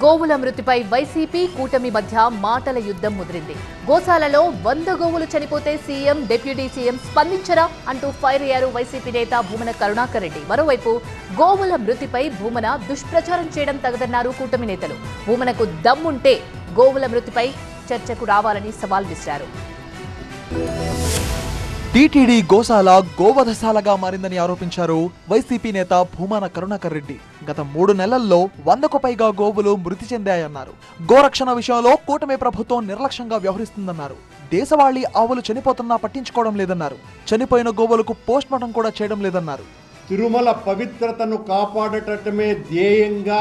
గోవుల మృతిపై వైసీపీ కూటమి మధ్య మాటల యుద్ధం ముదిరింది. గోశాలలో 100 గోవులు చనిపోతే సీఎం, డిప్యూటీ సీఎం స్పందించరా అంటూ ఫైర్ అయ్యారు వైసీపీ నేత భూమన కరుణాకర్ రెడ్డి. మరోవైపు గోవుల మృతిపై భూమన దుష్ప్రచారం చేయడం తగదన్నారు కూటమి నేతలు. భూమనకు దమ్ముంటే గోవుల మృతిపై చర్చకు రావాలని సవాల్ విసిరారు. టీటీడీ గోశాల గోవధశాలగా మారిందని ఆరోపించారు వైసీపీ నేత భూమన కరుణాకర్ రెడ్డి. గత 3 నెలల్లో 100కు పైగా గోవులు మృతి చెందాయన్నారు. గోరక్షణ విషయంలో కూటమి ప్రభుత్వం నిర్లక్ష్యంగా వ్యవహరిస్తుందన్నారు. దేశవాళీ ఆవులు చనిపోతున్నా పట్టించుకోవడం లేదన్నారు. చనిపోయిన గోవులకు పోస్ట్ మార్టం కూడా చేయడం లేదన్నారు. తిరుమల పవిత్రతను కాపాడటమే ధ్యేయంగా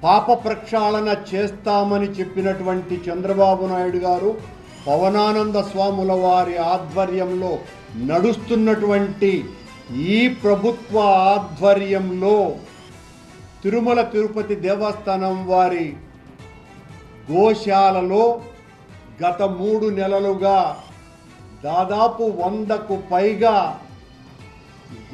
పాప ప్రక్షాళన చేస్తామని చెప్పినటువంటి చంద్రబాబు నాయుడు గారు పవనానంద స్వాముల వారి ఆధ్వర్యంలో నడుస్తున్నటువంటి ఈ ప్రభుత్వ ఆధ్వర్యంలో తిరుమల తిరుపతి దేవస్థానం వారి గోశాలలో గత 3 నెలలుగా దాదాపు 100కు పైగా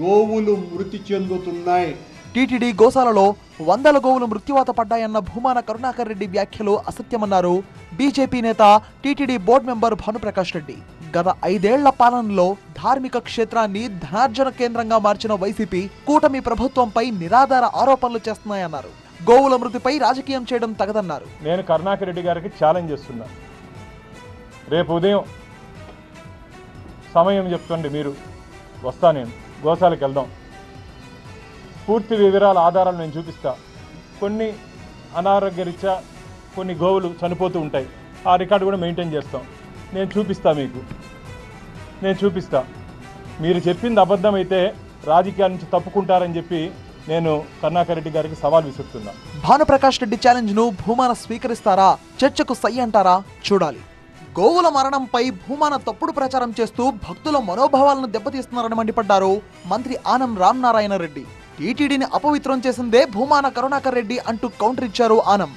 గోవులు మృతి చెందుతున్నాయి. టీటీడీ గోశాలలో 100 గోవులు మృత్యువాత పడ్డాయన్న భూమన కరుణాకర్ రెడ్డి వ్యాఖ్యలు అసత్యమన్నారు బీజేపీ నేత, TTD board member Bhanuprakash Reddy. గత 5 ఏళ్ల పాలనలో ధార్మిక క్షేత్రాన్ని ధనార్జన కేంద్రంగా మార్చిన వైసీపీ కూటమి ప్రభుత్వంపై నిరాధార ఆరోపణలు చేస్తున్నాయన్నారు. గోవుల మృతిపై రాజకీయం చేయడం తగదన్నారు. నేను కరుణాకర్ రెడ్డి గారికి ఛాలెంజ్ చేస్తున్నా, రేపు ఉదయం సమయం చెప్తుండే మీరు వస్తా, నేను గోశాలకు వెళ్దాం, పూర్తి వివరాల ఆధారాలు నేను చూపిస్తా. కొన్ని అనారోగ్యరీత్యా కొన్ని గోవులు చనిపోతూ ఉంటాయి, ఆ రికార్డు కూడా మెయింటైన్ చేస్తాం. నేను చూపిస్తా. మీరు చెప్పింది అబద్ధం అయితే రాజకీయాల నుంచి తప్పుకుంటారని చెప్పి నేను కరుణాకర్ రెడ్డి గారికి సవాల్ విసురుతున్నా. భానుప్రకాష్ రెడ్డి ఛాలెంజ్ ను భూమన స్వీకరిస్తారా, చర్చకు సై అంటారా చూడాలి. గోవుల మరణంపై భూమన తప్పుడు ప్రచారం చేస్తూ భక్తుల మనోభావాలను దెబ్బతీస్తున్నారని మండిపడ్డారు మంత్రి ఆనం రామనారాయణ రెడ్డి. టీటీడీని అపవిత్రం చేసిందే భూమన కరుణాకర్ రెడ్డి అంటూ కౌంటర్ ఇచ్చారు ఆనం.